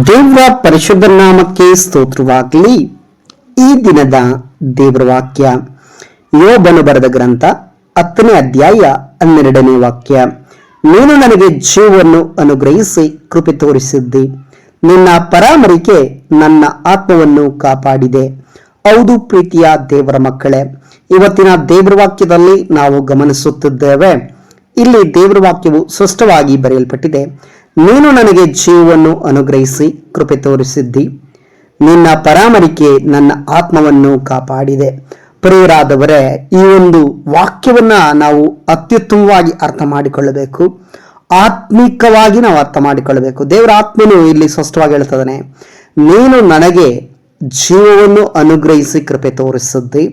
ದೇವರ ಪರಿಶುದ್ಧ ನಾಮಕ್ಕೆ ಸ್ತೋತ್ರವಾಗಲಿ. ಈ ದಿನದ ದೇವರ ವಾಕ್ಯ ಯೋಬನು ಬರೆದ ಗ್ರಂಥ 10ನೇ ಅಧ್ಯಾಯ 12ನೇ ವಾಕ್ಯ. ನೀನು ನನಗೆ ಜೀವವನ್ನು ಅನುಗ್ರಹಿಸಿ ಕೃಪೆ ತೋರಿಸಿದ್ದಿ, ನಿನ್ನ ಪರಾಮರಿಕೆ ನನ್ನ ಆತ್ಮವನ್ನು ಕಾಪಾಡಿದೆ. ಹೌದು ಪ್ರೀತಿಯ ದೇವರ ಮಕ್ಕಳೇ, ಇವತ್ತಿನ ದೇವರ ವಾಕ್ಯದಲ್ಲಿ ನಾವು ಗಮನಿಸುತ್ತಿದ್ದೇವೆ. ಇಲ್ಲಿ ದೇವರ ವಾಕ್ಯವು ಸ್ಪಷ್ಟವಾಗಿ ಬರೆಯಲ್ಪಟ್ಟಿದೆ. ನೀನು ನನಗೆ ಜೀವವನ್ನು ಅನುಗ್ರಹಿಸಿ ಕೃಪೆ ತೋರಿಸಿದ್ದಿ, ನಿನ್ನ ಪರಾಮರಿಕೆ ನನ್ನ ಆತ್ಮವನ್ನು ಕಾಪಾಡಿದೆ. ಪ್ರಿಯರಾದವರೇ, ಈ ಒಂದು ವಾಕ್ಯವನ್ನ ನಾವು ಅತ್ಯುತ್ತಮವಾಗಿ ಅರ್ಥ ಮಾಡಿಕೊಳ್ಳಬೇಕು, ಆತ್ಮಿಕವಾಗಿ ನಾವು ಅರ್ಥ ಮಾಡಿಕೊಳ್ಳಬೇಕು. ದೇವರ ಆತ್ಮನು ಇಲ್ಲಿ ಸ್ಪಷ್ಟವಾಗಿ ಹೇಳ್ತದಾನೆ, ನೀನು ನನಗೆ ಜೀವವನ್ನು ಅನುಗ್ರಹಿಸಿ ಕೃಪೆ ತೋರಿಸಿದ್ದಿ,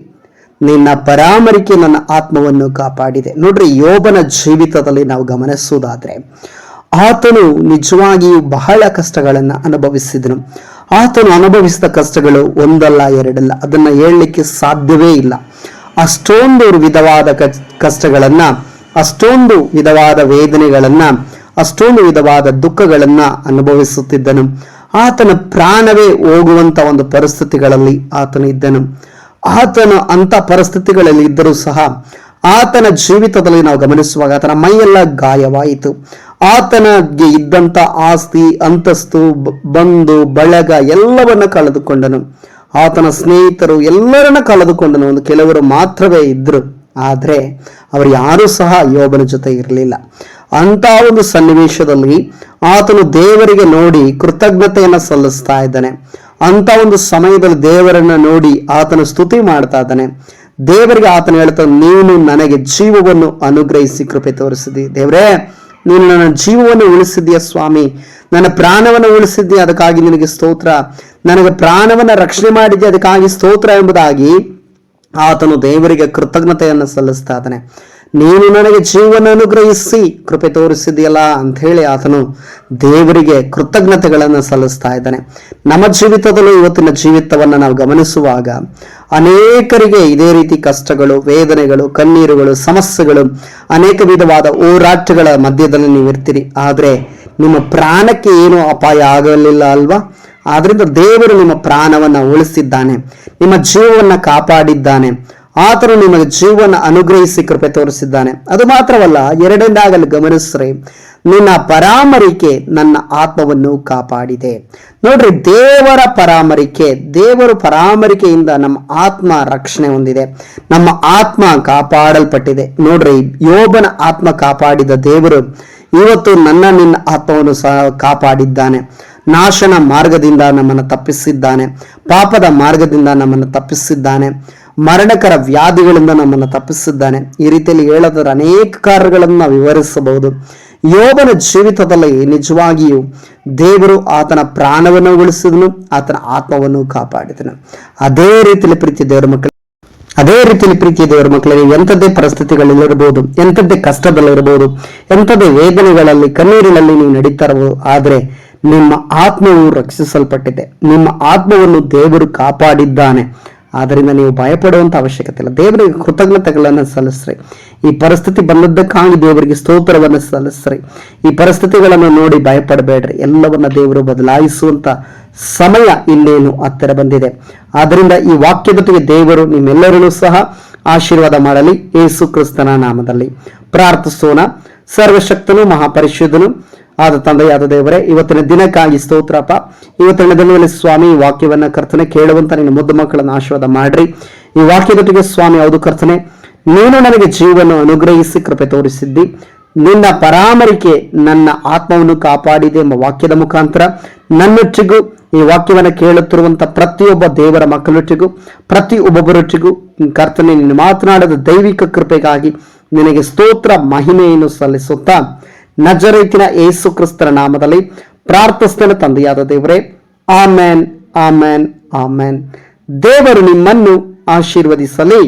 ನಿನ್ನ ಪರಾಮರಿಕೆ ನನ್ನ ಆತ್ಮವನ್ನು ಕಾಪಾಡಿದೆ. ನೋಡ್ರಿ, ಯೋಬನ ಜೀವಿತದಲ್ಲಿ ನಾವು ಗಮನಿಸುವುದಾದ್ರೆ ಆತನು ನಿಜವಾಗಿಯೂ ಬಹಳ ಕಷ್ಟಗಳನ್ನು ಅನುಭವಿಸಿದನು. ಆತನು ಅನುಭವಿಸಿದ ಕಷ್ಟಗಳು ಒಂದಲ್ಲ ಎರಡಲ್ಲ, ಅದನ್ನ ಹೇಳಲಿಕ್ಕೆ ಸಾಧ್ಯವೇ ಇಲ್ಲ. ಅಷ್ಟೊಂದು ವಿಧವಾದ ಕಷ್ಟಗಳನ್ನ, ಅಷ್ಟೊಂದು ವಿಧವಾದ ವೇದನೆಗಳನ್ನ, ಅಷ್ಟೊಂದು ವಿಧವಾದ ದುಃಖಗಳನ್ನ ಅನುಭವಿಸುತ್ತಿದ್ದನು. ಆತನ ಪ್ರಾಣವೇ ಹೋಗುವಂತ ಒಂದು ಪರಿಸ್ಥಿತಿಗಳಲ್ಲಿ ಆತನು ಇದ್ದನು. ಆತನು ಅಂತ ಪರಿಸ್ಥಿತಿಗಳಲ್ಲಿ ಇದ್ದರೂ ಸಹ ಆತನ ಜೀವಿತದಲ್ಲಿ ನಾವು ಗಮನಿಸುವಾಗ ಆತನ ಮೈಯೆಲ್ಲ ಗಾಯವಾಯಿತು. ಆತನಿಗೆ ಇದ್ದಂತ ಆಸ್ತಿ, ಅಂತಸ್ತು, ಬಂಧು ಬಳಗ ಎಲ್ಲವನ್ನ ಕಳೆದುಕೊಂಡನು. ಆತನ ಸ್ನೇಹಿತರು ಎಲ್ಲರನ್ನ ಕಳೆದುಕೊಂಡನು. ಒಂದು ಕೆಲವರು ಮಾತ್ರವೇ ಇದ್ರು, ಆದ್ರೆ ಅವರು ಯಾರೂ ಸಹ ಯೋಬನ ಜೊತೆ ಇರಲಿಲ್ಲ. ಅಂತ ಒಂದು ಸನ್ನಿವೇಶದಲ್ಲಿ ಆತನು ದೇವರಿಗೆ ನೋಡಿ ಕೃತಜ್ಞತೆಯನ್ನ ಸಲ್ಲಿಸ್ತಾ ಇದ್ದಾನೆ. ಅಂತ ಒಂದು ಸಮಯದಲ್ಲಿ ದೇವರನ್ನ ನೋಡಿ ಆತನು ಸ್ತುತಿ ಮಾಡ್ತಾ ಇದ್ದಾನೆ. ದೇವರಿಗೆ ಆತನು ಹೇಳ್ತಾನೆ, ನೀನು ನನಗೆ ಜೀವವನ್ನು ಅನುಗ್ರಹಿಸಿ ಕೃಪೆ ತೋರಿಸಿದಿ. ದೇವರೇ, ನೀನು ನನ್ನ ಜೀವವನ್ನು ಉಳಿಸಿದ್ಯಾ ಸ್ವಾಮಿ, ನನ್ನ ಪ್ರಾಣವನ್ನು ಉಳಿಸಿದ್ಯಾ, ಅದಕ್ಕಾಗಿ ನಿನಗೆ ಸ್ತೋತ್ರ. ನನಗೆ ಪ್ರಾಣವನ್ನ ರಕ್ಷಣೆ ಮಾಡಿದ್ಯಾ, ಅದಕ್ಕಾಗಿ ಸ್ತೋತ್ರ ಎಂಬುದಾಗಿ ಆತನು ದೇವರಿಗೆ ಕೃತಜ್ಞತೆಯನ್ನು ಸಲ್ಲಿಸ್ತಾ ಇದ್ದಾನೆ. ನೀನು ನನಗೆ ಜೀವನ ಅನುಗ್ರಹಿಸಿ ಕೃಪೆ ತೋರಿಸಿದೆಯಲ್ಲ ಅಂತ ಹೇಳಿ ಆತನು ದೇವರಿಗೆ ಕೃತಜ್ಞತೆಗಳನ್ನು ಸಲ್ಲಿಸ್ತಾ ಇದ್ದಾನೆ. ನಮ್ಮ ಜೀವಿತದಲ್ಲೂ ಇವತ್ತಿನ ಜೀವಿತವನ್ನು ನಾವು ಗಮನಿಸುವಾಗ ಅನೇಕರಿಗೆ ಇದೇ ರೀತಿ ಕಷ್ಟಗಳು, ವೇದನೆಗಳು, ಕಣ್ಣೀರುಗಳು, ಸಮಸ್ಯೆಗಳು, ಅನೇಕ ವಿಧವಾದ ಹೋರಾಟಗಳ ಮಧ್ಯದಲ್ಲಿ ನೀವು ಇರ್ತೀರಿ. ಆದ್ರೆ ನಿಮ್ಮ ಪ್ರಾಣಕ್ಕೆ ಏನೂ ಅಪಾಯ ಆಗಲಿಲ್ಲ ಅಲ್ವಾ? ಆದ್ರಿಂದ ದೇವರು ನಿಮ್ಮ ಪ್ರಾಣವನ್ನ ಉಳಿಸಿದ್ದಾನೆ, ನಿಮ್ಮ ಜೀವವನ್ನ ಕಾಪಾಡಿದ್ದಾನೆ. ಆತನು ನಿಮಗೆ ಜೀವನ ಅನುಗ್ರಹಿಸಿ ಕೃಪೆ ತೋರಿಸಿದ್ದಾನೆ. ಅದು ಮಾತ್ರವಲ್ಲ, ಎರಡನೇದಾಗಲು ಗಮನಿಸ್ರಿ, ನಿನ್ನ ಪರಾಮರಿಕೆ ನನ್ನ ಆತ್ಮವನ್ನು ಕಾಪಾಡಿದೆ. ನೋಡ್ರಿ, ದೇವರ ಪರಾಮರಿಕೆಯಿಂದ ನಮ್ಮ ಆತ್ಮ ರಕ್ಷಣೆ ಹೊಂದಿದೆ, ನಮ್ಮ ಆತ್ಮ ಕಾಪಾಡಲ್ಪಟ್ಟಿದೆ. ನೋಡ್ರಿ, ಯೋಬನ ಆತ್ಮ ಕಾಪಾಡಿದ ದೇವರು ಇವತ್ತು ನಿನ್ನ ಆತ್ಮವನ್ನು ಸಹ ಕಾಪಾಡಿದ್ದಾನೆ. ನಾಶನ ಮಾರ್ಗದಿಂದ ನಮ್ಮನ್ನು ತಪ್ಪಿಸಿದ್ದಾನೆ, ಪಾಪದ ಮಾರ್ಗದಿಂದ ನಮ್ಮನ್ನು ತಪ್ಪಿಸಿದ್ದಾನೆ, ಮರಣಕರ ವ್ಯಾಧಿಗಳಿಂದ ನಮ್ಮನ್ನು ತಪ್ಪಿಸಿದ್ದಾನೆ. ಈ ರೀತಿಯಲ್ಲಿ ಹೇಳೋದ್ರ ಅನೇಕ ಕಾರ್ಯಗಳನ್ನು ನಾವು ವಿವರಿಸಬಹುದು. ಯೋಬನ ಜೀವಿತದಲ್ಲಿ ನಿಜವಾಗಿಯೂ ದೇವರು ಆತನ ಪ್ರಾಣವನ್ನು ಉಳಿಸಿದನು, ಆತನ ಆತ್ಮವನ್ನು ಕಾಪಾಡಿದನು. ಅದೇ ರೀತಿಯಲ್ಲಿ ಪ್ರೀತಿ ದೇವರ ಮಕ್ಕಳೇ, ಎಂಥದ್ದೇ ಪರಿಸ್ಥಿತಿಗಳಲ್ಲಿರಬಹುದು, ಎಂಥದ್ದೇ ಕಷ್ಟದಲ್ಲಿರಬಹುದು, ಎಂಥದ್ದೇ ವೇದನೆಗಳಲ್ಲಿ, ಕಣ್ಣೀರಿನಲ್ಲಿ ನೀವು ನಡೀತಾ ಇರಬಹುದು, ಆದ್ರೆ ನಿಮ್ಮ ಆತ್ಮವು ರಕ್ಷಿಸಲ್ಪಟ್ಟಿದೆ, ನಿಮ್ಮ ಆತ್ಮವನ್ನು ದೇವರು ಕಾಪಾಡಿದ್ದಾನೆ. ಆದ್ದರಿಂದ ನೀವು ಭಯಪಡುವಂತ ಅವಶ್ಯಕತೆ ಇಲ್ಲ. ದೇವರಿಗೆ ಕೃತಜ್ಞತೆಗಳನ್ನು ಸಲ್ಲಿಸ್ರಿ. ಈ ಪರಿಸ್ಥಿತಿ ಬಂದದ್ದಕ್ಕಾಗಿ ದೇವರಿಗೆ ಸ್ತೋತ್ರವನ್ನು ಸಲ್ಲಿಸ್ರಿ. ಈ ಪರಿಸ್ಥಿತಿಗಳನ್ನು ನೋಡಿ ಭಯಪಡಬೇಡ್ರಿ. ಎಲ್ಲವನ್ನ ದೇವರು ಬದಲಾಯಿಸುವಂತ ಸಮಯ ಇನ್ನೇನು ಹತ್ತಿರ ಬಂದಿದೆ. ಆದ್ದರಿಂದ ಈ ವಾಕ್ಯದೊಟ್ಟಿಗೆ ದೇವರು ನಿಮ್ಮೆಲ್ಲರನ್ನೂ ಸಹ ಆಶೀರ್ವಾದ ಮಾಡಲಿ. ಯೇಸು ಕ್ರಿಸ್ತನ ನಾಮದಲ್ಲಿ ಪ್ರಾರ್ಥಿಸೋಣ. ಸರ್ವಶಕ್ತನು ಮಹಾಪರಿಶುದ್ಧನು ಆದ ತಂದೆಯಾದ ದೇವರೇ, ಇವತ್ತಿನ ದಿನಕ್ಕಾಗಿ ಸ್ತೋತ್ರಪ್ಪ. ಇವತ್ತಿನ ದಿನದಲ್ಲಿ ಸ್ವಾಮಿ ಈ ವಾಕ್ಯವನ್ನ ಕರ್ತನೆ ಕೇಳುವಂತ ನಿನ್ನ ಮುದ್ದು ಮಕ್ಕಳನ್ನು ಆಶೀರ್ವಾದ ಮಾಡ್ರಿ. ಈ ವಾಕ್ಯದೊಟ್ಟಿಗೆ ಸ್ವಾಮಿ, ಹೌದು ಕರ್ತನೆ, ನೀನು ನನಗೆ ಜೀವವನ್ನು ಅನುಗ್ರಹಿಸಿ ಕೃಪೆ ತೋರಿಸಿದ್ದಿ, ನಿನ್ನ ಪರಾಮರಿಕೆ ನನ್ನ ಆತ್ಮವನ್ನು ಕಾಪಾಡಿದೆ ಎಂಬ ವಾಕ್ಯದ ಮುಖಾಂತರ ನನ್ನೊಟ್ಟಿಗೂ ಈ ವಾಕ್ಯವನ್ನು ಕೇಳುತ್ತಿರುವಂತ ಪ್ರತಿಯೊಬ್ಬ ದೇವರ ಮಕ್ಕಳೊಟ್ಟಿಗೂ, ಪ್ರತಿ ಒಬ್ಬೊಬ್ಬರೊಟ್ಟಿಗೂ ಕರ್ತನೆ ನಿನ್ನ ಮಾತನಾಡದ ದೈವಿಕ ಕೃಪೆಗಾಗಿ ನಿನಗೆ ಸ್ತೋತ್ರ ಮಹಿಮೆಯನ್ನು ಸಲ್ಲಿಸುತ್ತಾ ನಜರೇತಿನ ಯೇಸು ಕ್ರಿಸ್ತನ ನಾಮದಲ್ಲಿ ಪ್ರಾರ್ಥಿಸ್ತೇನೆ ತಂದೆಯಾದ ದೇವರೇ. Amen, amen, amen. ದೇವರು ನಿಮ್ಮನ್ನು ಆಶೀರ್ವದಿಸಲಿ.